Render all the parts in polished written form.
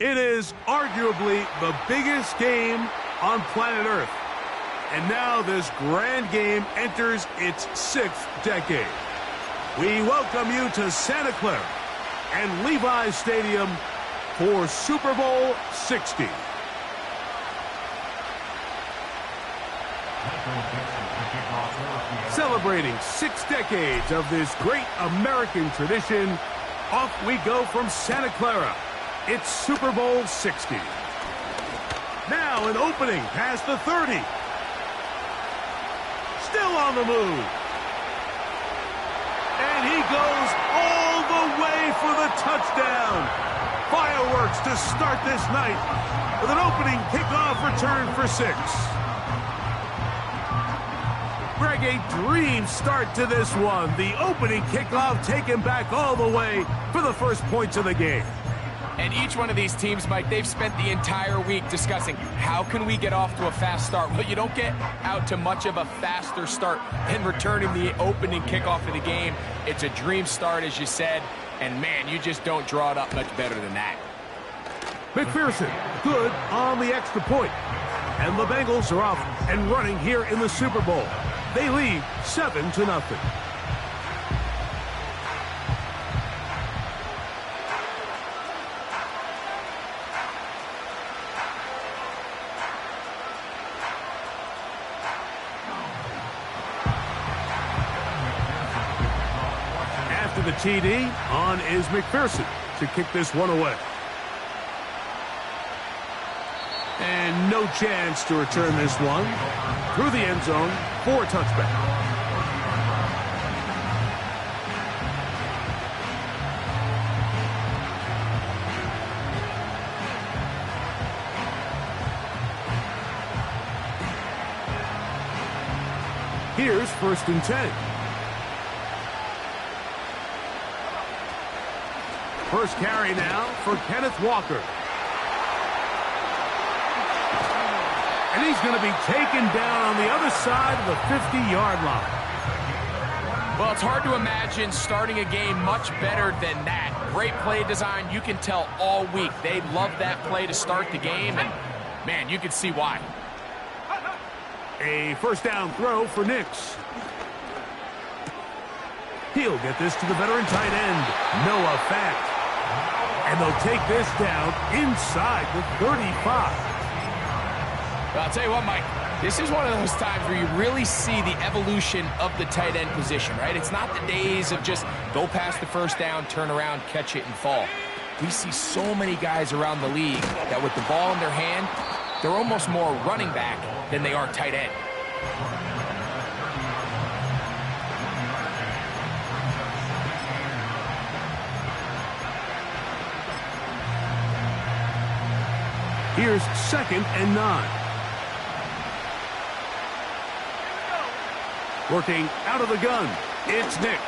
It is arguably the biggest game on planet Earth. And now this grand game enters its 6th decade. We welcome you to Santa Clara and Levi's Stadium for Super Bowl 60. Celebrating 6 decades of this great American tradition, off we go from Santa Clara. It's Super Bowl 60. Now an opening past the 30. Still on the move. And he goes all the way for the touchdown. Fireworks to start this night with an opening kickoff return for 6. Greg, a dream start to this one. The opening kickoff taken back all the way for the first points of the game. And each one of these teams, Mike, they've spent the entire week discussing how can we get off to a fast start. Well, you don't get out to much of a faster start than returning the opening kickoff of the game. It's a dream start, as you said, and man, you just don't draw it up much better than that. McPherson, good on the extra point. And the Bengals are off and running here in the Super Bowl. They lead 7-0. After the TD, on is McPherson to kick this one away. And no chance to return this one through the end zone for a touchback. Here's 1st and 10. First carry now for Kenneth Walker. And he's going to be taken down on the other side of the 50-yard line. Well, it's hard to imagine starting a game much better than that. Great play design. You can tell all week they love that play to start the game, and, man, you can see why. A first down throw for Nix. He'll get this to the veteran tight end, Noah Fant. And they'll take this down inside the 35. Well, I'll tell you what, Mike, this is one of those times where you really see the evolution of the tight end position, right? It's not the days of just go past the first down, turn around, catch it, and fall. We see so many guys around the league that with the ball in their hand, they're almost more running back than they are tight end. Here's 2nd and 9. Working out of the gun, it's Nix.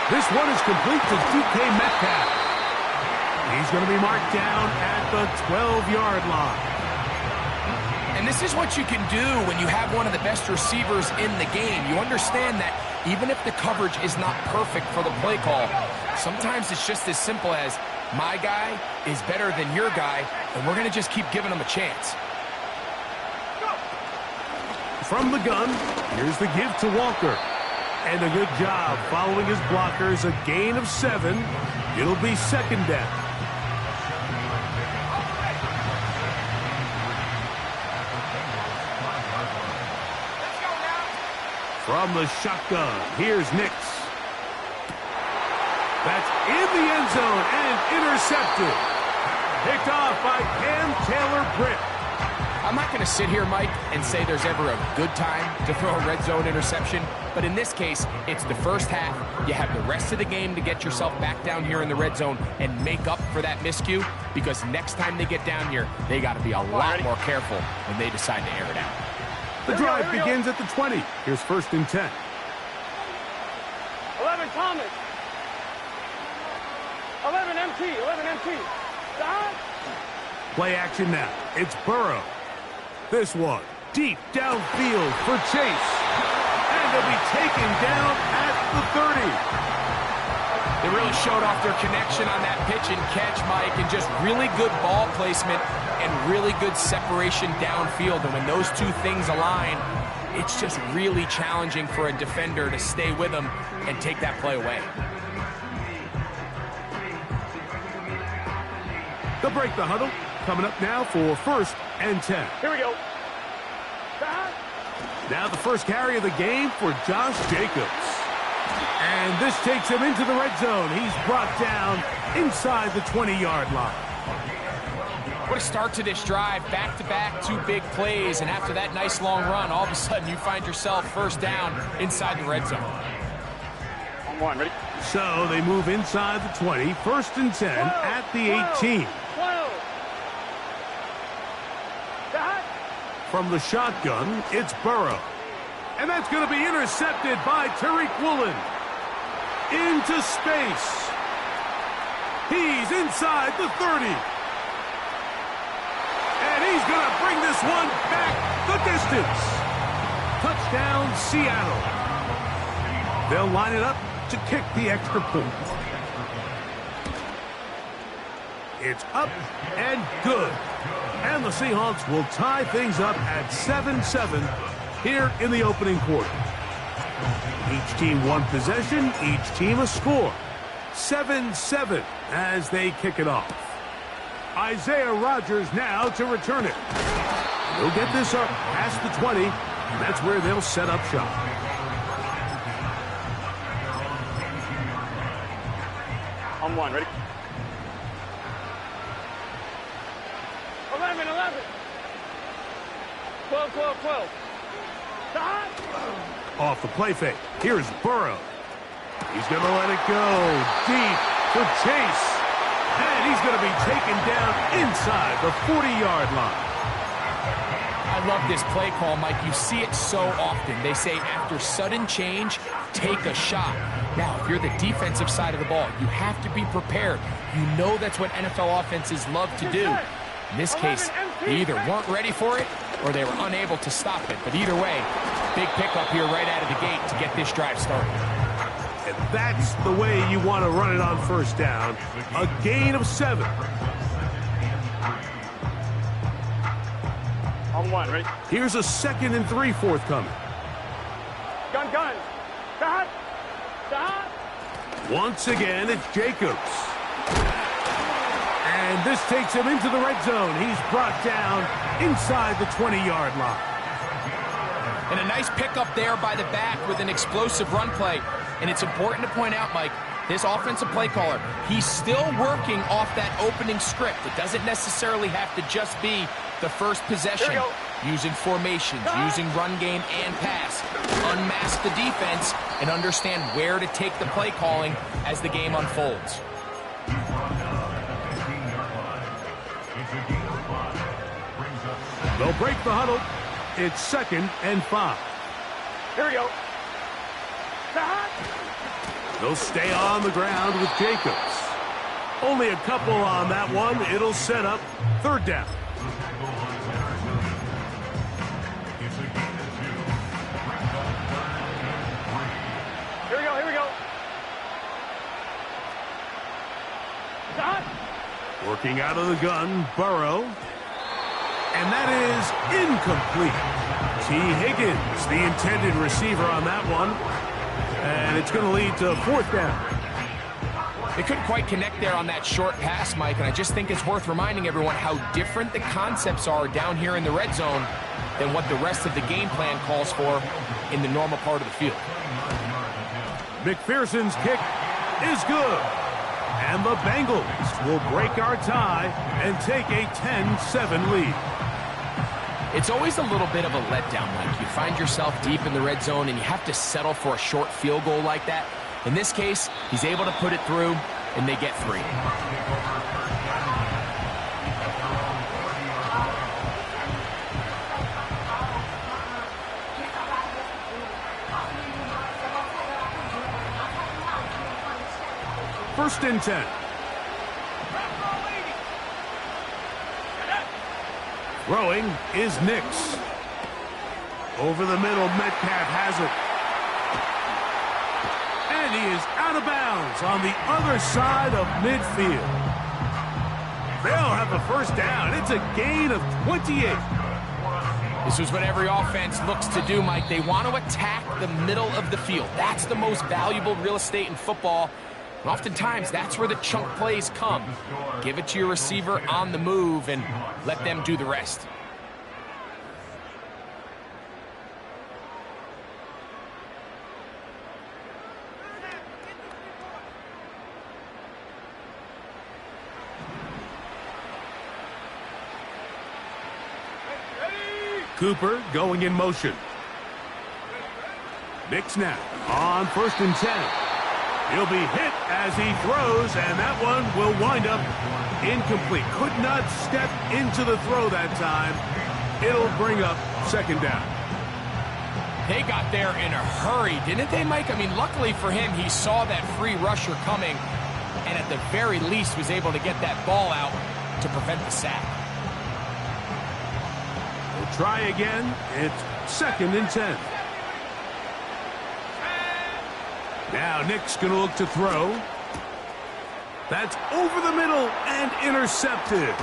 This one is complete to DK Metcalf. He's going to be marked down at the 12-yard line. And this is what you can do when you have one of the best receivers in the game. You understand that even if the coverage is not perfect for the play call, sometimes it's just as simple as my guy is better than your guy, and we're going to just keep giving him a chance. From the gun, here's the give to Walker. And a good job following his blockers, a gain of 7. It'll be 2nd down. From the shotgun, here's Nix. That's in the end zone and intercepted. Picked off by Cam Taylor-Britt. I'm not going to sit here, Mike, and say there's ever a good time to throw a red zone interception, but in this case, it's the first half. You have the rest of the game to get yourself back down here in the red zone and make up for that miscue, because next time they get down here, they got to be a lot more careful when they decide to air it out. The drive begins at the 20. Here's 1st and 10. 11 Thomas. 11 MT. 11 MT. Stop. Play action now. It's Burrow. This one deep downfield for Chase. And they'll be taken down at the 30. They really showed off their connection on that pitch and catch, Mike, and just really good ball placement and really good separation downfield. And when those two things align, it's just really challenging for a defender to stay with them and take that play away. They'll break the huddle. Coming up now for 1st and 10. Here we go. Now the first carry of the game for Josh Jacobs. And this takes him into the red zone. He's brought down inside the 20-yard line. What a start to this drive. Back-to-back, 2 big plays. And after that nice long run, all of a sudden you find yourself first down inside the red zone. On one, ready? So they move inside the 20, 1st and 10 at the 18. 12. From the shotgun, it's Burrow. And that's going to be intercepted by Tariq Woolen. Into space. He's inside the 30. And he's going to bring this one back the distance. Touchdown, Seattle. They'll line it up to kick the extra point. It's up and good. And the Seahawks will tie things up at 7-7 here in the opening quarter. Each team one possession, each team a score. 7-7 as they kick it off. Isaiah Rodgers now to return it. He'll get this up past the 20, and that's where they'll set up shop. On one, ready? 11, 11. 12, 12, 12. Off the play fake. Here's Burrow. He's going to let it go deep for Chase. And he's going to be taken down inside the 40-yard line. I love this play call, Mike. You see it so often. They say after sudden change, take a shot. Now, if you're the defensive side of the ball, you have to be prepared. You know that's what NFL offenses love to do. In this case, they either weren't ready for it or they were unable to stop it. But either way, big pickup here right out of the gate to get this drive started. And that's the way you want to run it on first down. A gain of 7. On one, ready? Here's a 2nd and 3 forthcoming. Gun, gun. Stop. Once again, it's Jacobs. And this takes him into the red zone. He's brought down inside the 20-yard line. And a nice pickup there by the back with an explosive run play. And it's important to point out, Mike, this offensive play caller, he's still working off that opening script. It doesn't necessarily have to just be the first possession. Using formations, using run game and pass. Unmask the defense and understand where to take the play calling as the game unfolds. They'll break the huddle. It's 2nd and 5. Here we go. They'll stay on the ground with Jacobs. Only a couple on that one. It'll set up 3rd down. Here we go, here we go. Working out of the gun, Burrow. And that is incomplete. T. Higgins, the intended receiver on that one. And it's going to lead to 4th down. They couldn't quite connect there on that short pass, Mike, and I just think it's worth reminding everyone how different the concepts are down here in the red zone than what the rest of the game plan calls for in the normal part of the field. McPherson's kick is good. And the Bengals will break our tie and take a 10-7 lead. It's always a little bit of a letdown, Mike. You find yourself deep in the red zone and you have to settle for a short field goal like that. In this case, he's able to put it through, and they get 3. First and 10. Throwing is Nix. Over the middle, Metcalf has it. And And he is out of bounds on the other side of midfield. They'll have a first down. It's a gain of 28. This is what every offense looks to do, Mike. They want to attack the middle of the field. That's the most valuable real estate in football. And oftentimes, that's where the chunk plays come. Give it to your receiver on the move and let them do the rest. Cooper going in motion. Big snap on 1st and 10. He'll be hit as he throws, and that one will wind up incomplete. Could not step into the throw that time. It'll bring up 2nd down. They got there in a hurry, didn't they, Mike? I mean, luckily for him, he saw that free rusher coming, and at the very least was able to get that ball out to prevent the sack. Try again. It's 2nd and 10. Now Nick's going to look to throw. That's over the middle and intercepted.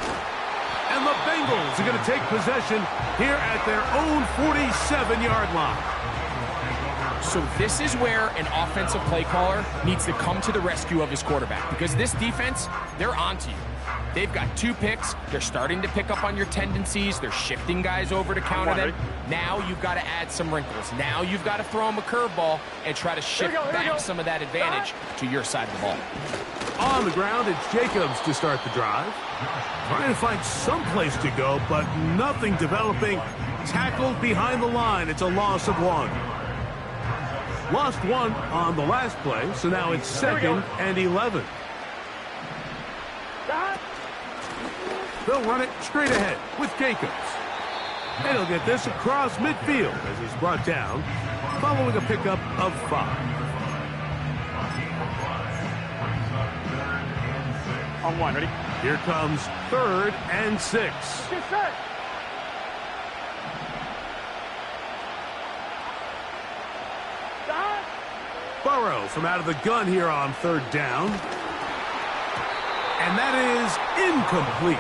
And the Bengals are going to take possession here at their own 47-yard line. So this is where an offensive play caller needs to come to the rescue of his quarterback, because this defense, they're onto you. They've got 2 picks. They're starting to pick up on your tendencies. They're shifting guys over to counter them. Now you've got to add some wrinkles. Now you've got to throw them a curveball and try to shift back some of that advantage to your side of the ball. On the ground, it's Jacobs to start the drive. Trying to find some place to go, but nothing developing. Tackled behind the line. It's a loss of 1. Lost 1 on the last play, so now it's 2nd and 11. They'll run it straight ahead with Jacobs. And he'll get this across midfield as he's brought down, following a pickup of 5. On 1, ready? Here comes 3rd and 6. Get set. Burrow from out of the gun here on 3rd down. And that is incomplete.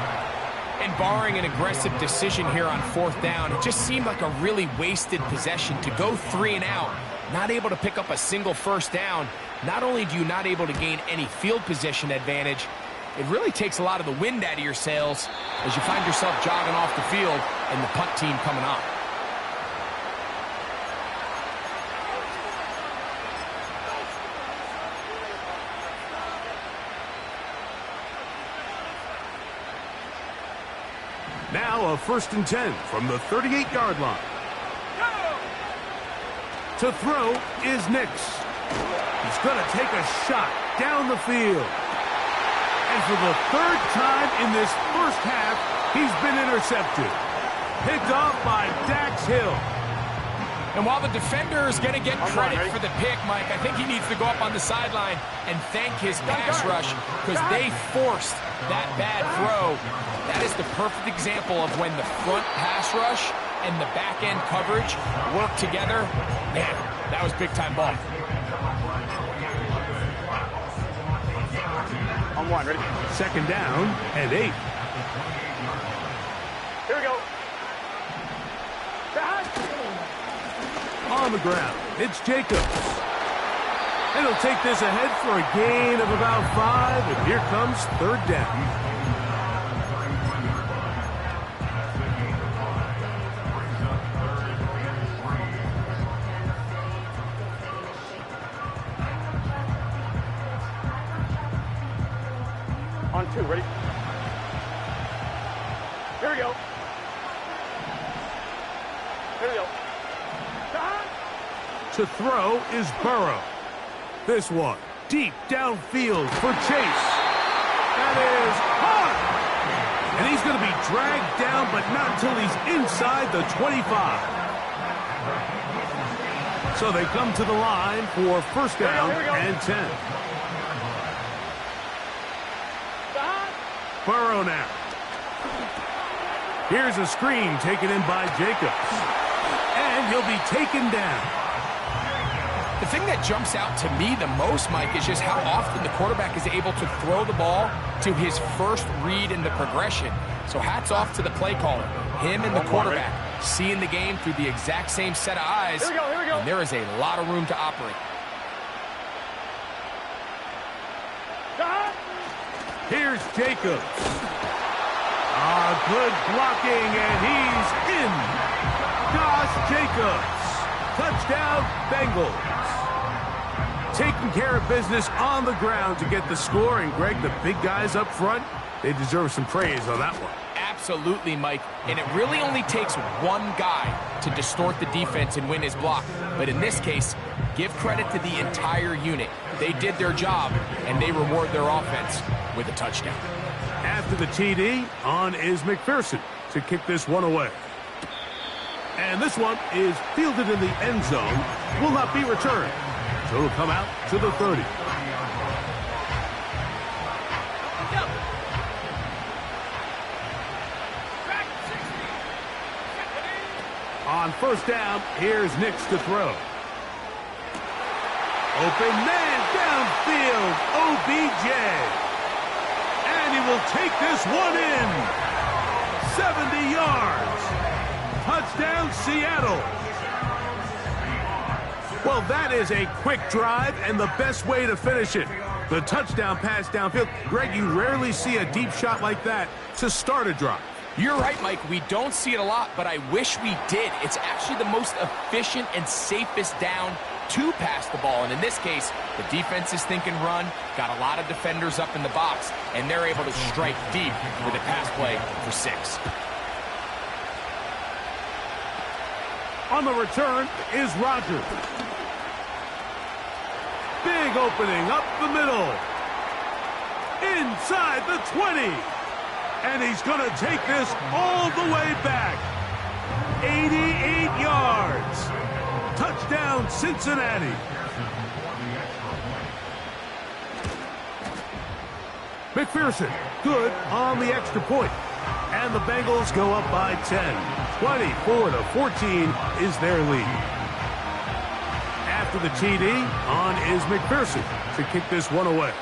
And barring an aggressive decision here on 4th down, it just seemed like a really wasted possession to go 3 and out, not able to pick up a single 1st down. Not only do you not able to gain any field position advantage, it really takes a lot of the wind out of your sails as you find yourself jogging off the field and the punt team coming on. Now a 1st and 10 from the 38-yard line. To throw is Nix. He's going to take a shot down the field. And for the 3rd time in this first half, he's been intercepted. Picked off by Dax Hill. And while the defender is going to get credit for the pick, Mike, I think he needs to go up on the sideline and thank his pass rush, because they forced that bad throw. That is the perfect example of when the front pass rush and the back end coverage work together. Man, that was big-time ball. On 1, ready? 2nd down and 8. Here we go. On the ground, it's Jacobs. And he'll take this ahead for a gain of about 5, and here comes 3rd down. On 2, ready? Here we go. Here we go. To throw is Burrow. This one deep downfield for Chase. That is hard. And he's going to be dragged down, but not until he's inside the 25. So they come to the line for 1st down and 10. Burrow now. Here's a screen taken in by Jacobs. And he'll be taken down. The thing that jumps out to me the most, Mike, is just how often the quarterback is able to throw the ball to his first read in the progression. So hats off to the play caller. Him and the quarterback seeing the game through the exact same set of eyes. Here we go. And there is a lot of room to operate. Here's Jacobs. Good blocking, and he's in. Josh Jacobs. Touchdown, Bengals. Taking care of business on the ground to get the score. And, Greg, the big guys up front, they deserve some praise on that one. Absolutely, Mike. And it really only takes one guy to distort the defense and win his block. But in this case, give credit to the entire unit. They did their job, and they reward their offense with a touchdown. After the TD, on is McPherson to kick this one away. And this one is fielded in the end zone, will not be returned. So it'll come out to the 30. On first down, here's Nix to throw. Open man downfield, OBJ. And he will take this one in. 70 yards. Touchdown, Seattle. Well, that is a quick drive and the best way to finish it. The touchdown pass downfield. Greg, you rarely see a deep shot like that to start a drive. You're right, Mike. We don't see it a lot, but I wish we did. It's actually the most efficient and safest down to pass the ball. And in this case, the defense is thinking run, got a lot of defenders up in the box, and they're able to strike deep with a pass play for 6. On the return is Rodgers. Big opening up the middle. Inside the 20. And he's going to take this all the way back. 88 yards. Touchdown, Cincinnati. McPherson, good on the extra point. And the Bengals go up by 10. 24-14 is their lead. After the TD, on is McPherson to kick this one away.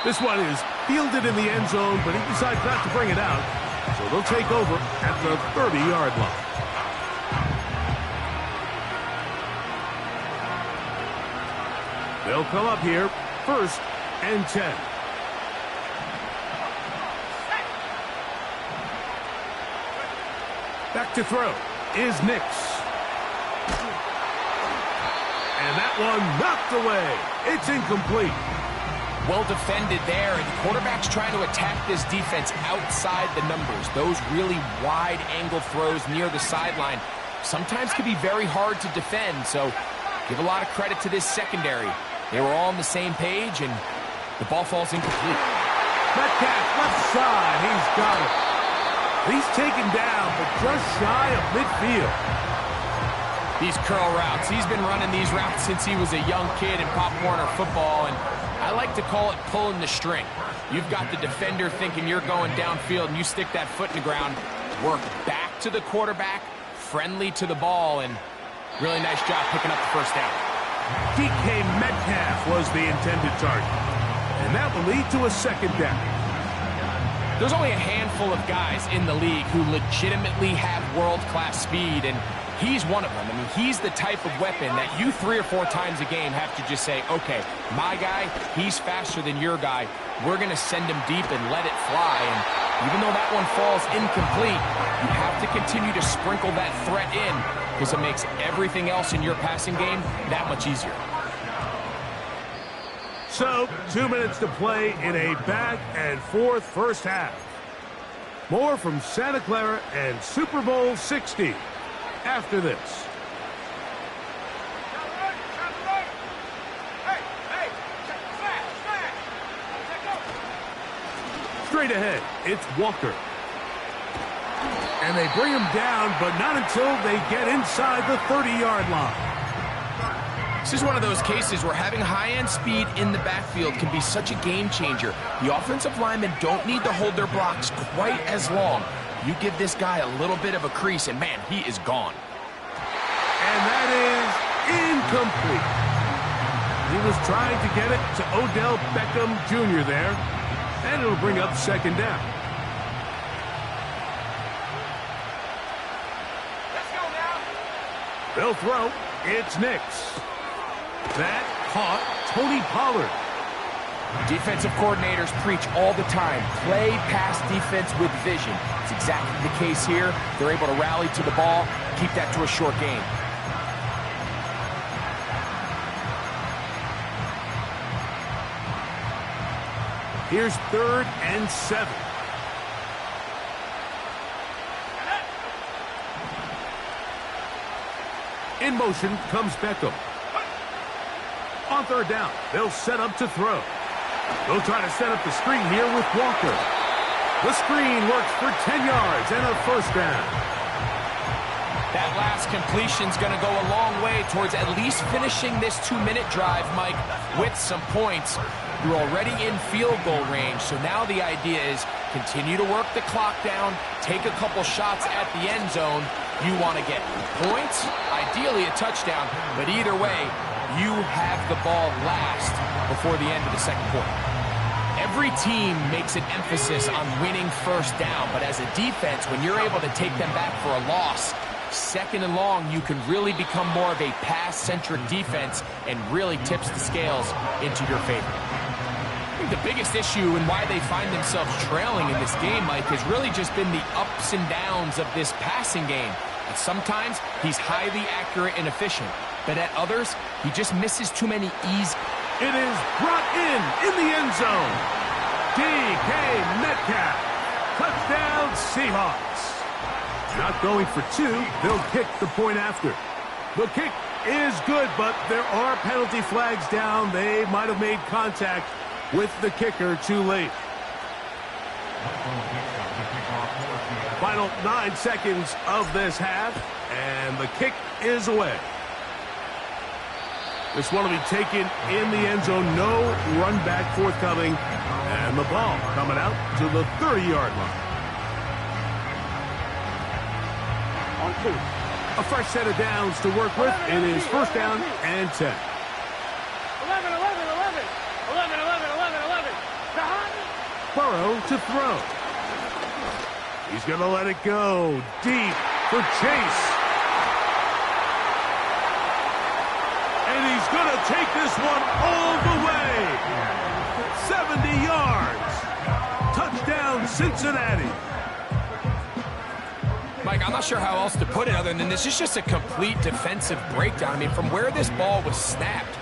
This one is fielded in the end zone, but he decides not to bring it out. So they'll take over at the 30-yard line. They'll come up here, 1st and 10. Back to throw is Nix. And that one knocked away. It's incomplete. Well defended there, and the quarterback's trying to attack this defense outside the numbers. Those really wide angle throws near the sideline sometimes can be very hard to defend, so give a lot of credit to this secondary. They were all on the same page, and the ball falls incomplete. Metcalf left side, he's got it. He's taken down, but just shy of midfield. These curl routes, he's been running these routes since he was a young kid in Pop Warner football, and I like to call it pulling the string. You've got the defender thinking you're going downfield, and you stick that foot in the ground, work back to the quarterback, friendly to the ball, and really nice job picking up the first down. DK Metcalf was the intended target, and that will lead to a second down. There's only a handful of guys in the league who legitimately have world-class speed, and he's one of them. I mean, he's the type of weapon that you 3 or 4 times a game have to just say, okay, my guy, he's faster than your guy. We're going to send him deep and let it fly. And even though that one falls incomplete, you have to continue to sprinkle that threat in because it makes everything else in your passing game that much easier. So, 2 minutes to play in a back-and-forth first half. More from Santa Clara and Super Bowl 60 after this. Straight ahead, it's Walker. And they bring him down, but not until they get inside the 30-yard line. This is one of those cases where having high-end speed in the backfield can be such a game changer. The offensive linemen don't need to hold their blocks quite as long. You give this guy a little bit of a crease, and man, he is gone. And that that is incomplete. He was trying to get it to Odell Beckham Jr. there, and it'll bring up second down. Let's go now. They'll throw. It's Nix. That caught Tony Pollard. Defensive coordinators preach all the time, play pass defense with vision. It's exactly the case here. They're able to rally to the ball, keep that to a short game. Here's 3rd and 7. In motion comes Beckham. On 3rd down, they'll set up to throw. They'll try to set up the screen here with Walker. The screen works for 10 yards and a first down. That last completion's going to go a long way towards at least finishing this 2-minute drive, Mike, with some points. You're already in field goal range, so now the idea is continue to work the clock down, take a couple shots at the end zone. You want to get points, ideally a touchdown, but either way, you have the ball last before the end of the second quarter. Every team makes an emphasis on winning first down, but as a defense, when you're able to take them back for a loss, 2nd and long, you can really become more of a pass-centric defense and really tips the scales into your favor. I think the biggest issue and why they find themselves trailing in this game, Mike, has really just been the ups and downs of this passing game. And sometimes he's highly accurate and efficient, but at others, he just misses too many easy. It is brought in the end zone. DK Metcalf. Touchdown, Seahawks. Not going for 2. They'll kick the point after. The kick is good, but there are penalty flags down. They might have made contact with the kicker too late. Final 9 seconds of this half, and the kick is away. This one will be taken in the end zone. No run back forthcoming, and the ball coming out to the 30-yard line. On 2. A fresh set of downs to work with. It is first down and 10. 11, 11, 11. 11, 11, 11, 11. Burrow to throw. He's going to let it go deep for Chase. And he's going to take this one all the way. 70 yards. Touchdown, Cincinnati. Mike, I'm not sure how else to put it other than this is just a complete defensive breakdown. I mean, from where this ball was snapped,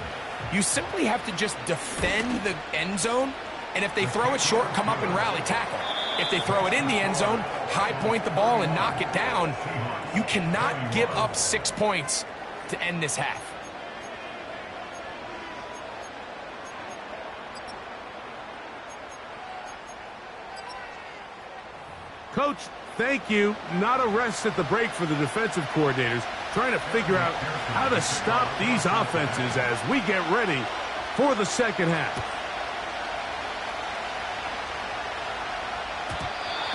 you simply have to just defend the end zone, and if they throw it short, come up and rally tackle. If they throw it in the end zone, high point the ball and knock it down. You cannot give up 6 points to end this half. Coach, thank you. Not a rest at the break for the defensive coordinators, trying to figure out how to stop these offenses as we get ready for the second half.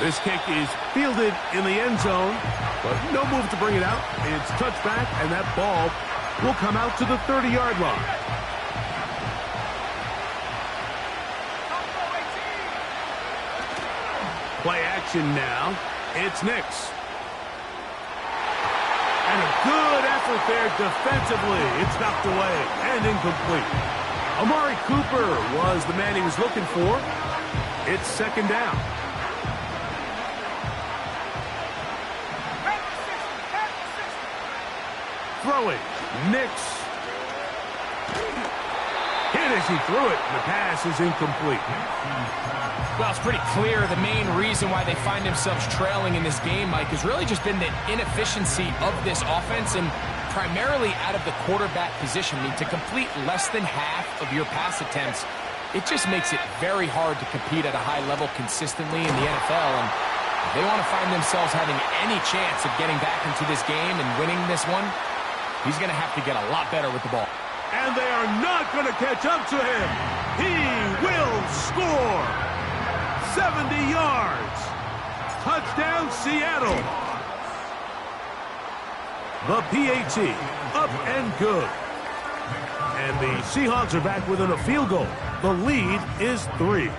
This kick is fielded in the end zone, but no move to bring it out. It's touchback, and that ball will come out to the 30-yard line. Play action now. It's Nix. And a good effort there defensively. It's knocked away and incomplete. Amari Cooper was the man he was looking for. It's second down. Throwing. Nix. Hit as he threw it. The pass is incomplete. Well, it's pretty clear the main reason why they find themselves trailing in this game, Mike, has really just been the inefficiency of this offense and primarily out of the quarterback position. I mean, to complete less than half of your pass attempts, it just makes it very hard to compete at a high level consistently in the NFL. And if they want to find themselves having any chance of getting back into this game and winning this one, he's going to have to get a lot better with the ball. And they are not going to catch up to him. He will score. 70 yards. Touchdown, Seattle. The PAT Up and good. And the Seahawks are back within a field goal. The lead is 3.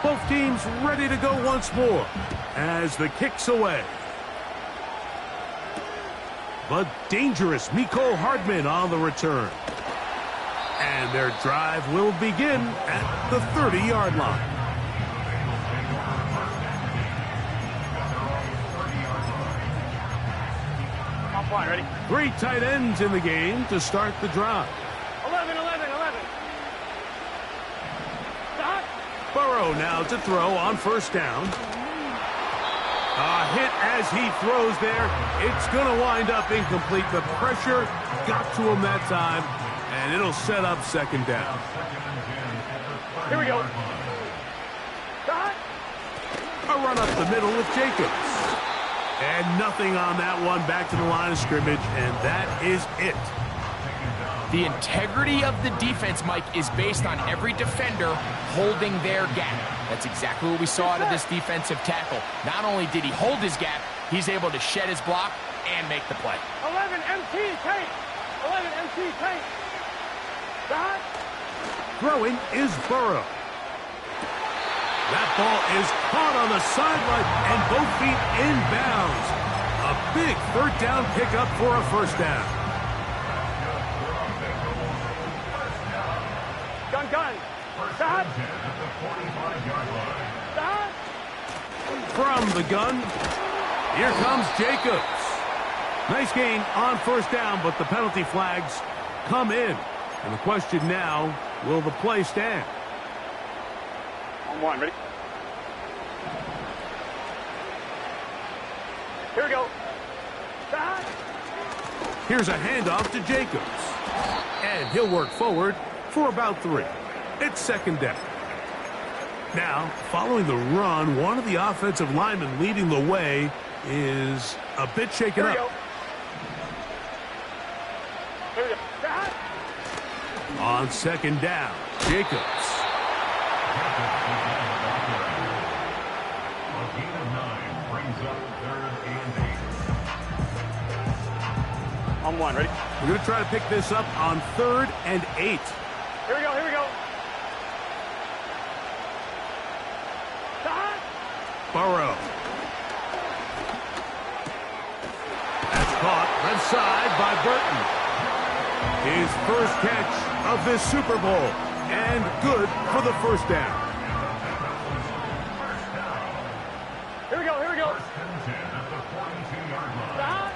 Both teams ready to go once more as the kick's away. But dangerous Mecole Hardman on the return. And their drive will begin at the 30-yard line. On point, ready? 3 tight ends in the game to start the drive. 11, 11, 11. Stop. Burrow now to throw on first down. A hit as he throws there. It's going to wind up incomplete. The pressure got to him that time, and it'll set up second down. Here we go. Stop. A run up the middle with Jacobs. And nothing on that one. Back to the line of scrimmage, and that is it. The integrity of the defense, Mike, is based on every defender holding their gap. That's exactly what we saw out of this defensive tackle. Not only did he hold his gap, he's able to shed his block and make the play. 11 MT tight. 11 MT tight. Stop. Throwing is Burrow. That ball is caught on the sideline and both feet inbounds. A big third down pickup for a first down. Gun. Stop. Stop. From the gun, here comes Jacobs. Nice gain on first down, but the penalty flags come in. And the question now, will the play stand? On one, ready? Here we go. Stop. Here's a handoff to Jacobs. And he'll work forward for about 3. It's second down. Now, following the run, one of the offensive linemen leading the way is a bit shaken up. Here we go. Stop. On second down, Jacobs. On one, ready? We're going to try to pick this up on 3rd and 8. Here we go. Stop. Burrow. That's caught left side by Burton. His first catch of this Super Bowl. And good for the first down. Here we go. Stop.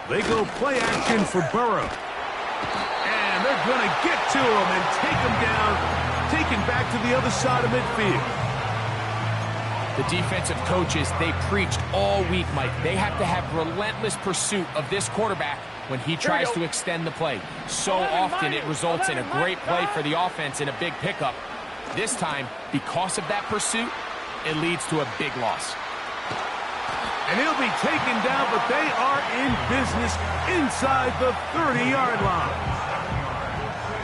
They go play action for Burrow. And they're going to get to him and take him down, taken back to the other side of midfield. The defensive coaches, they preached all week, Mike. They have to have relentless pursuit of this quarterback when he tries to extend the play. So often it results in a great play for the offense and a big pickup. This time, because of that pursuit, it leads to a big loss. And he'll be taken down, but they are in business inside the 30-yard line.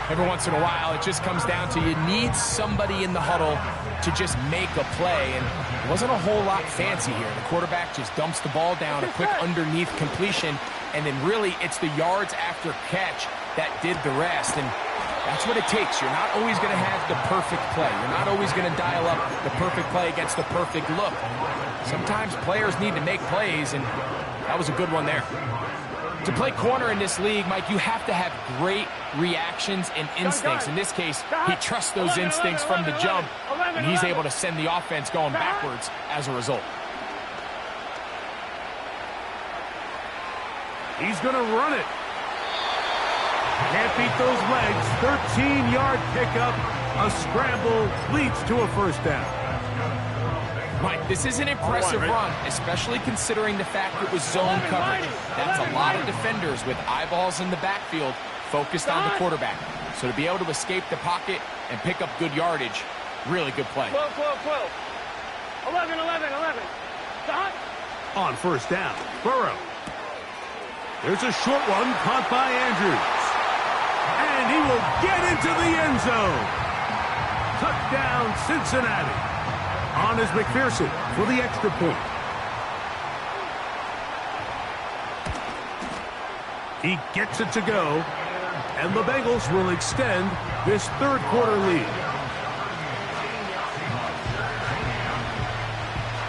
Every once in a while, it just comes down to you need somebody in the huddle to just make a play, and it wasn't a whole lot fancy here. The quarterback just dumps the ball down, a quick underneath completion, and then really it's the yards after catch that did the rest, and that's what it takes. You're not always going to have the perfect play. You're not always going to dial up the perfect play against the perfect look. Sometimes players need to make plays, and that was a good one there. To play corner in this league, Mike, you have to have great reactions and instincts. In this case, he trusts those instincts from the jump, and he's able to send the offense going backwards as a result. He's going to run it. Can't beat those legs. 13-yard pickup. A scramble leads to a first down. Mike, this is an impressive run, especially considering the fact it was zone coverage. That's a lot of defenders with eyeballs in the backfield focused on the quarterback. So to be able to escape the pocket and pick up good yardage, really good play. 12. 11. Stop. On first down, Burrow. There's a short one caught by Andrews. And he will get into the end zone. Touchdown, Cincinnati. On is McPherson for the extra point. He gets it to go. And the Bengals will extend this third quarter lead.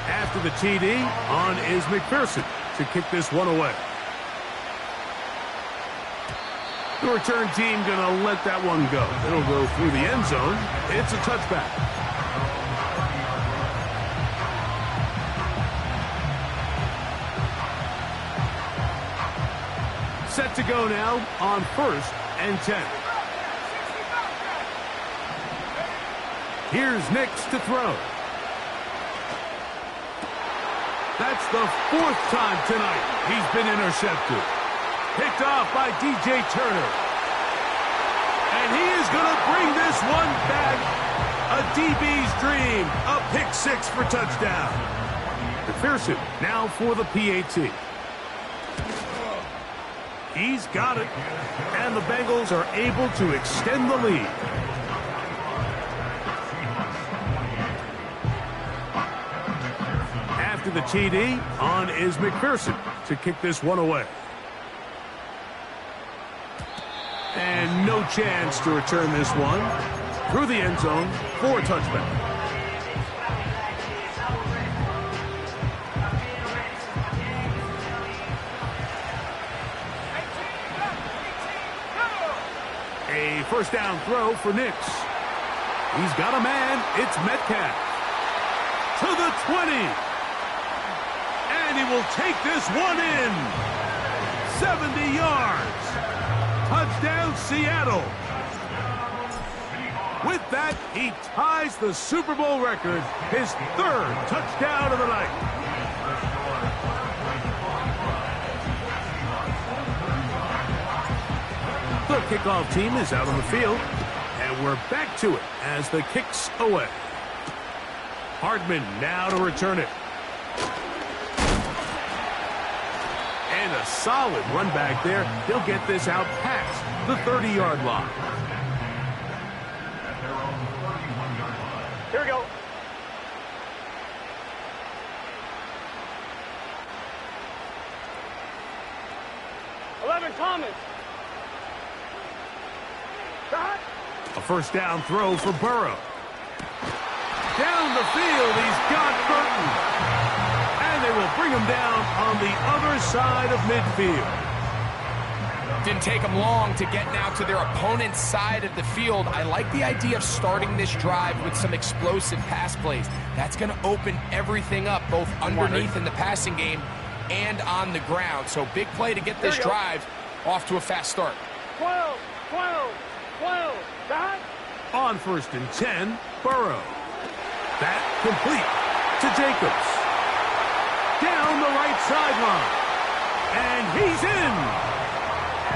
After the TD, on is McPherson to kick this one away. The return team going to let that one go. It'll go through the end zone. It's a touchback. Set to go now on 1st and 10. Here's Nix to throw. That's the 4th time tonight he's been intercepted. Picked off by DJ Turner. And he is going to bring this one back. A DB's dream. A pick 6 for touchdown. McPherson now for the PAT. He's got it. And the Bengals are able to extend the lead. After the TD, on is McPherson to kick this one away. And no chance to return this one. Through the end zone for a touchback. A first down throw for Nix. He's got a man. It's Metcalf. To the 20. And he will take this one in. 70 yards. Touchdown, Seattle. With that, he ties the Super Bowl record, his 3rd touchdown of the night. The kickoff team is out on the field, and we're back to it as the kick's away. Hardman now to return it. And a solid run back there. He'll get this out past the 30-yard line. Here we go. Thomas. A first down throw for Burrow. Down the field, he's got Burton. And they will bring him down on the other side of midfield. Didn't take them long to get now to their opponent's side of the field. I like the idea of starting this drive with some explosive pass plays. That's going to open everything up, both underneath in the passing game and on the ground. So big play to get this drive off to a fast start. 12. Dot. On first and 10, Burrow. That complete to Jacobs. Down the right sideline. And he's in.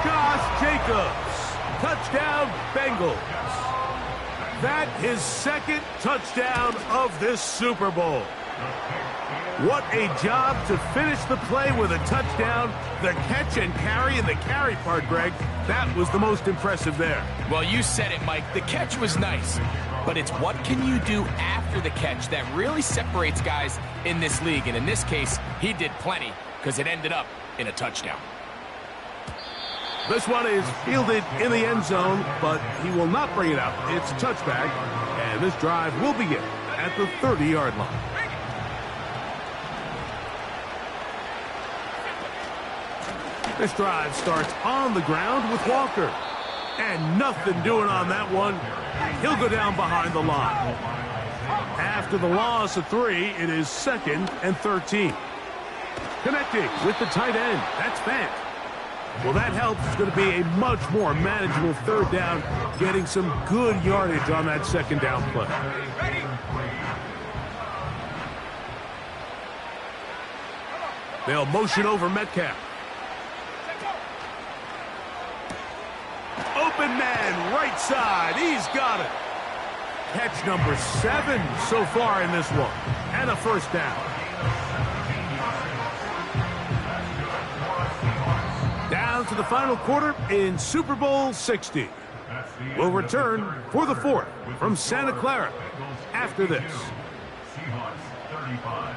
Josh Jacobs. Touchdown, Bengals. That his second touchdown of this Super Bowl. What a job to finish the play with a touchdown. The catch and carry, and the carry part, Greg, that was the most impressive there. Well, you said it, Mike. The catch was nice, but it's what can you do after the catch that really separates guys in this league. And in this case, he did plenty because it ended up in a touchdown. This one is fielded in the end zone, but he will not bring it out. It's a touchback, and this drive will begin at the 30-yard line. This drive starts on the ground with Walker. And nothing doing on that one. He'll go down behind the line. After the loss of 3, it is 2nd and 13. Connecting with the tight end. That's Fant. Well, that helps. It's going to be a much more manageable third down, getting some good yardage on that second down play. They'll motion over Metcalf. Open man, right side. He's got it. Catch number 7 so far in this one. And a first down. to the final quarter in Super Bowl 60. We'll return for the fourth from Santa Clara after this. Seahawks 35.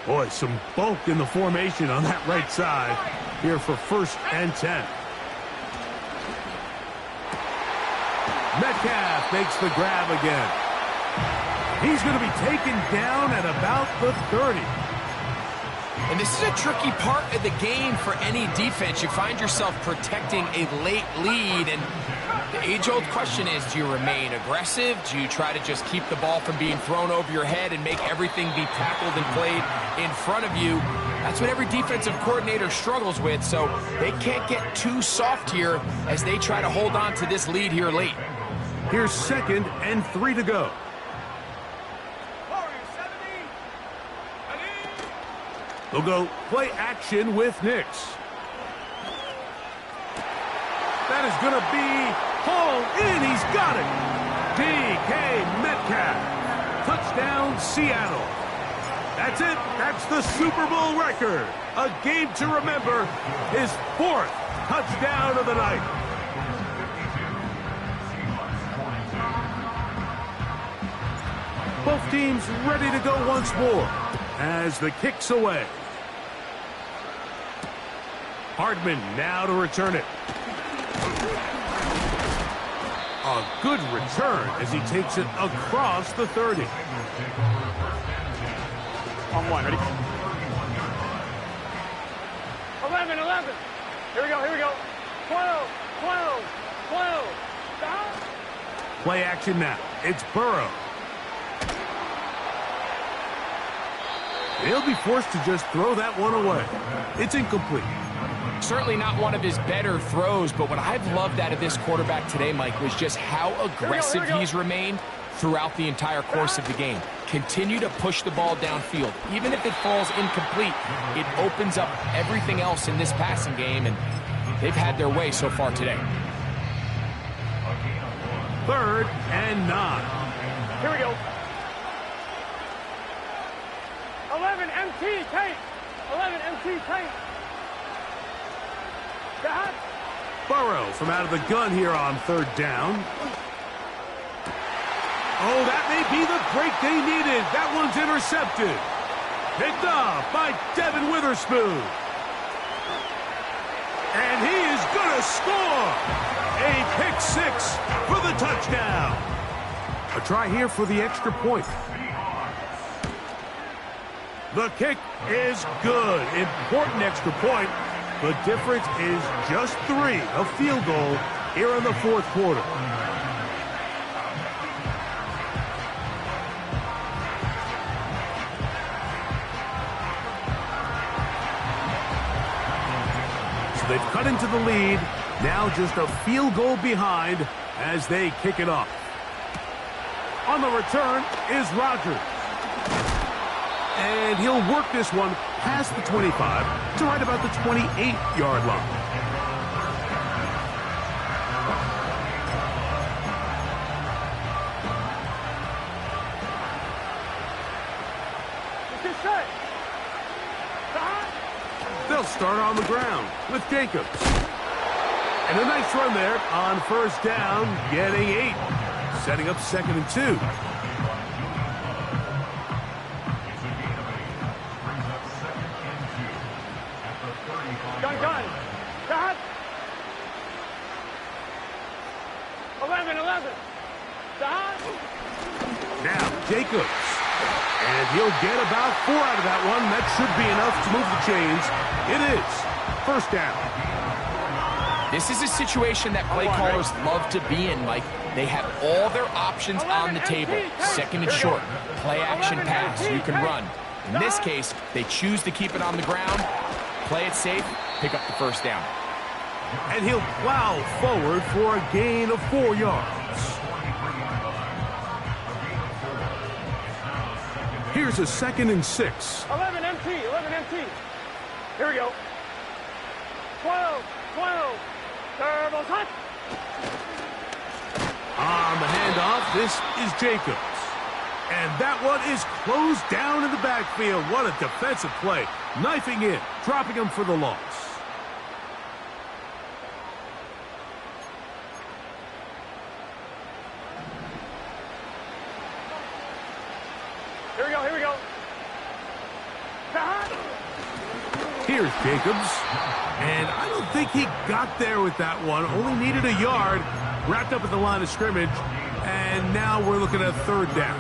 Boy, some bulk in the formation on that right side here for 1st and 10. Metcalf makes the grab again. He's going to be taken down at about the 30. And this is a tricky part of the game for any defense. You find yourself protecting a late lead, and the age-old question is, do you remain aggressive? Do you try to just keep the ball from being thrown over your head and make everything be tackled and played in front of you? That's what every defensive coordinator struggles with, so they can't get too soft here as they try to hold on to this lead here late. Here's 2nd and 3 to go. They'll go play action with Nix. That is going to be hauled in. He's got it. DK Metcalf. Touchdown, Seattle. That's it. That's the Super Bowl record. A game to remember. His 4th touchdown of the night. Both teams ready to go once more as the kick's away. Hardman now to return it. A good return as he takes it across the 30. On one, ready? 11, 11. Here we go, here we go. 12, 12, 12. Stop. Play action now. It's Burrow. He'll be forced to just throw that one away. It's incomplete. Certainly not one of his better throws, but what I've loved out of this quarterback today, Mike, was just how aggressive he's remained throughout the entire course of the game. Continue to push the ball downfield. Even if it falls incomplete, it opens up everything else in this passing game, and they've had their way so far today. 3rd and 9. Here we go. 11 MT tape. 11 MT tape. Stop. Burrow from out of the gun here on 3rd down. Oh, that may be the break they needed. That one's intercepted. Picked off by Devin Witherspoon. And he is going to score. A pick 6 for the touchdown. A try here for the extra point. The kick is good. Important extra point. The difference is just 3, a field goal here in the 4th quarter. So they've cut into the lead. Now just a field goal behind as they kick it off. On the return is Rodgers. And he'll work this one past the 25 to right about the 28-yard line. They'll start on the ground with Jacobs. And a nice run there on 1st down, getting 8. Setting up 2nd and 2. Gun. Stop. 11, 11. Stop. Now, Jacobs. And he'll get about 4 out of that one. That should be enough to move the chains. It is 1st down. This is a situation that play callers love to be in, Mike. They have all their options on the table. 2nd and short. Play action pass. You can run. In this case, they choose to keep it on the ground, play it safe, pick up the 1st down. And he'll plow forward for a gain of 4 yards. Here's a 2nd and 6. 11 MT. Here we go. 12. Turbo touch. On the handoff, this is Jacobs. And that one is closed down in the backfield. What a defensive play. Knifing in, dropping him for the loss. Here we go, here we go. Here's Jacobs. And I don't think he got there with that one. Only needed a yard. Wrapped up at the line of scrimmage. And now we're looking at third down.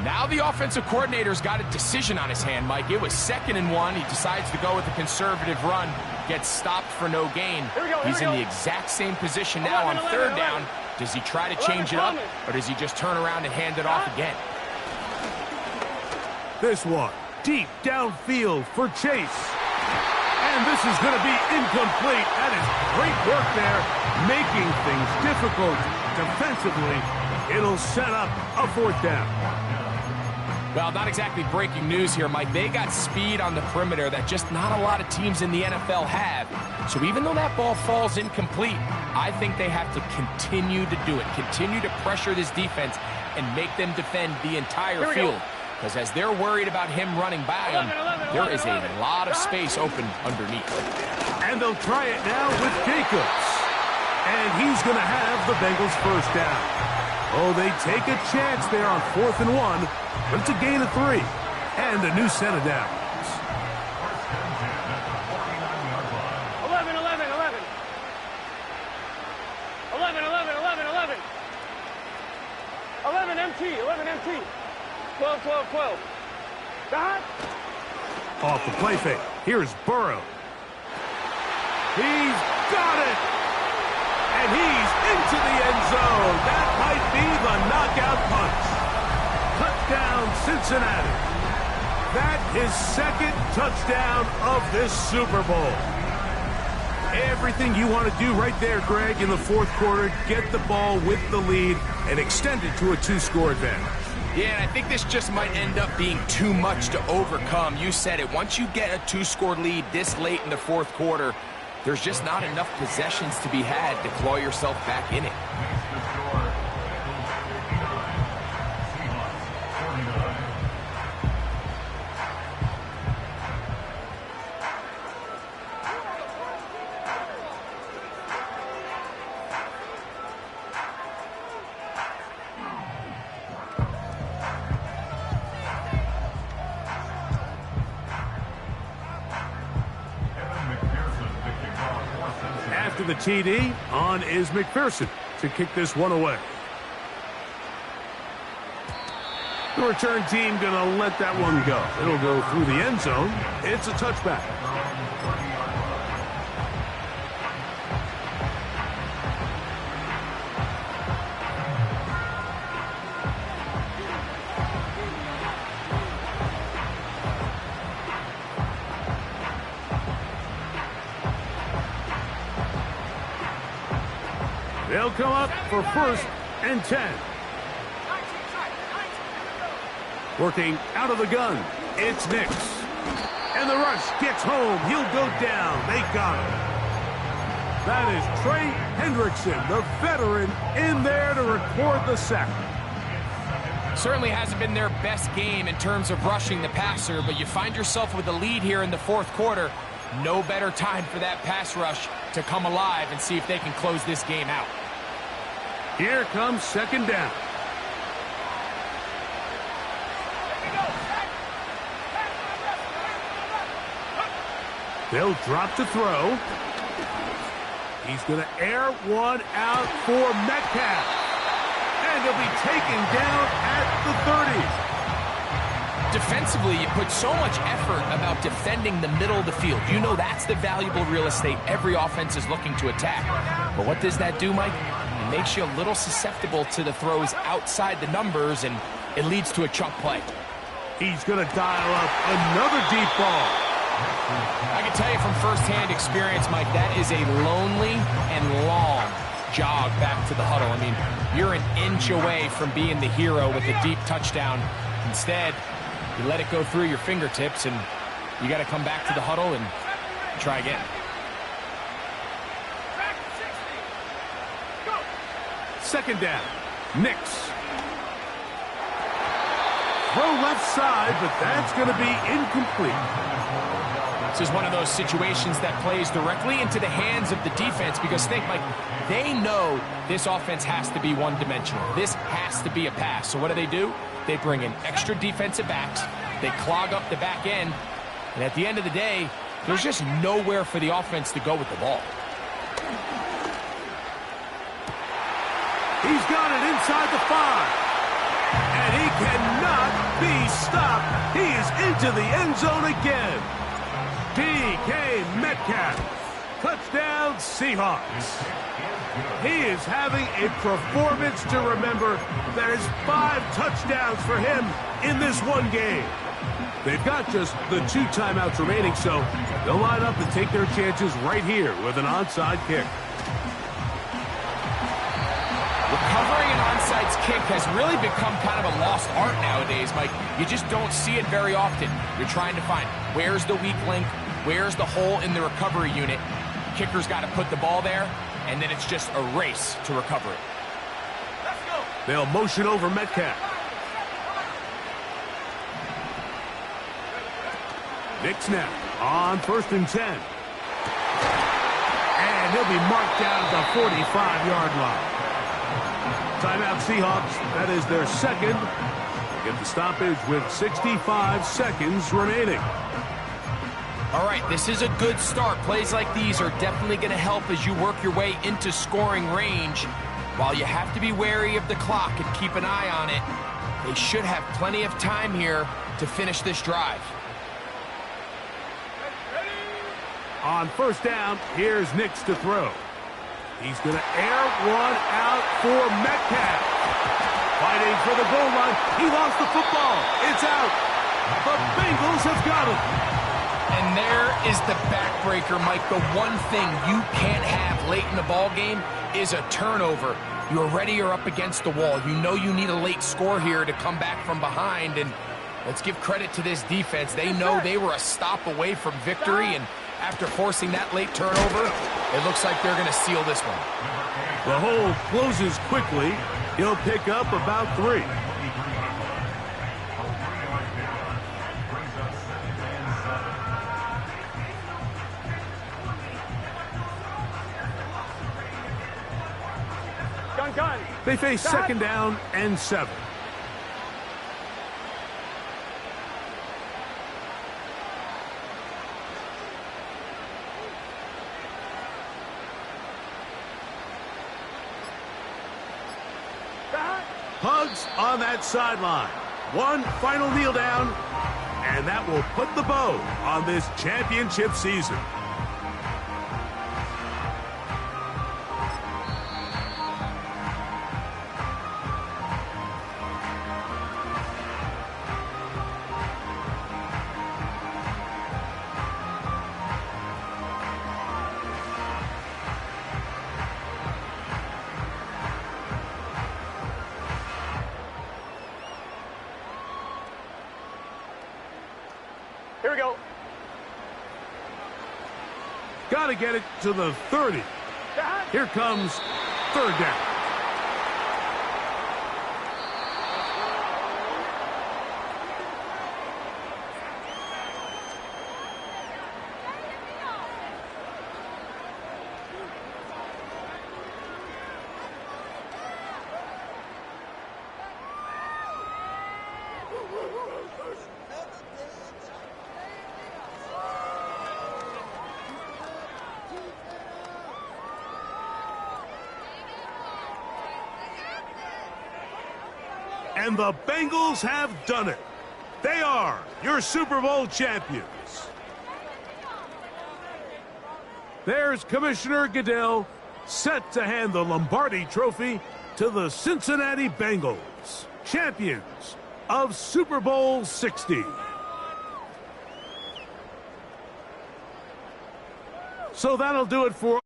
Now the offensive coordinator's got a decision on his hand, Mike. It was 2nd and 1. He decides to go with a conservative run. Gets stopped for no gain. He's in the exact same position now on third down. Does he try to change it up, or does he just turn around and hand it off again? This one, deep downfield for Chase. And this is going to be incomplete. That is great work there, making things difficult defensively. It'll set up a fourth down. Well, not exactly breaking news here, Mike. They got speed on the perimeter that just not a lot of teams in the NFL have. So even though that ball falls incomplete, I think they have to continue to do it. Continue to pressure this defense and make them defend the entire field. Because as they're worried about him running by them, there is a lot of space open underneath. And they'll try it now with Jacobs. And he's going to have the Bengals first down. Oh, they take a chance there on 4th and 1. But it's a gain of 3. And a new set of downs. 11, 11, 11. 11, 11, 11, 11. 11 MT, 11 MT. 12, 12, 12. Got? Off the play fake. Here's Burrow. He's got it. And he's into the end zone. That might be the knockout punch. Touchdown, Cincinnati. That is 2nd touchdown of this Super Bowl. Everything you want to do right there, Greg, in the 4th quarter, get the ball with the lead and extend it to a 2-score advantage. Yeah, and I think this just might end up being too much to overcome. You said it. Once you get a 2-score lead this late in the 4th quarter, there's just not enough possessions to be had to claw yourself back in it. After the TD, on is McPherson to kick this one away. The return team going to let that one go. It'll go through the end zone. It's a touchback. They'll come up for 1st and 10. Working out of the gun, it's Nix. And the rush gets home. He'll go down. They got him. That is Trey Hendrickson, the veteran, in there to record the sack. Certainly hasn't been their best game in terms of rushing the passer, but you find yourself with a lead here in the 4th quarter. No better time for that pass rush to come alive and see if they can close this game out. Here comes 2nd down. They'll drop to throw. He's going to air one out for Metcalf. And he'll be taken down at the 30. Defensively, you put so much effort about defending the middle of the field. You know that's the valuable real estate every offense is looking to attack. But what does that do, Mike? It makes you a little susceptible to the throws outside the numbers, and it leads to a chunk play. He's going to dial up another deep ball. I can tell you from firsthand experience, Mike, that is a lonely and long jog back to the huddle. I mean, you're an inch away from being the hero with a deep touchdown. Instead, you let it go through your fingertips, and you got to come back to the huddle and try again. Second down. Nix. throw left side, but that's going to be incomplete. This is one of those situations that plays directly into the hands of the defense because think, Mike, they know this offense has to be one-dimensional. This has to be a pass. So what do? They bring in extra defensive backs. They clog up the back end. And at the end of the day, there's just nowhere for the offense to go with the ball. He's got it inside the 5. And he cannot be stopped. He is into the end zone again. DK Metcalf. Touchdown, Seahawks. He is having a performance to remember. There's 5 touchdowns for him in this one game. They've got just the 2 timeouts remaining, so they'll line up and take their chances right here with an onside kick. Recovering an onside kick has really become kind of a lost art nowadays, Mike. You just don't see it very often. You're trying to find where's the weak link, where's the hole in the recovery unit. Kicker's got to put the ball there, and then it's just a race to recover it. Let's go. They'll motion over Metcalf. Nick snap on 1st and 10. And he'll be marked down at the 45-yard line. Timeout Seahawks. That is their second. They get the stoppage with 65 seconds remaining. All right, this is a good start. Plays like these are definitely going to help as you work your way into scoring range. While you have to be wary of the clock and keep an eye on it, they should have plenty of time here to finish this drive. On 1st down, here's Nix to throw. He's going to air one out for Metcalf. Fighting for the goal line. He lost the football. It's out. The Bengals have got it. And there is the backbreaker, Mike. The one thing you can't have late in the ball game is a turnover. You're already you're up against the wall. You know you need a late score here to come back from behind. And let's give credit to this defense. They know they were a stop away from victory, and after forcing that late turnover, it looks like they're going to seal this one. The hole closes quickly. He'll pick up about 3. Gun. They face 2nd down and 7. Hugs on that sideline. One final kneel down, and that will put the bow on this championship season. Here we go. Got to get it to the 30. Here comes 3rd down. And the Bengals have done it. They are your Super Bowl champions. There's Commissioner Goodell set to hand the Lombardi Trophy to the Cincinnati Bengals, champions of Super Bowl 60. So that'll do it for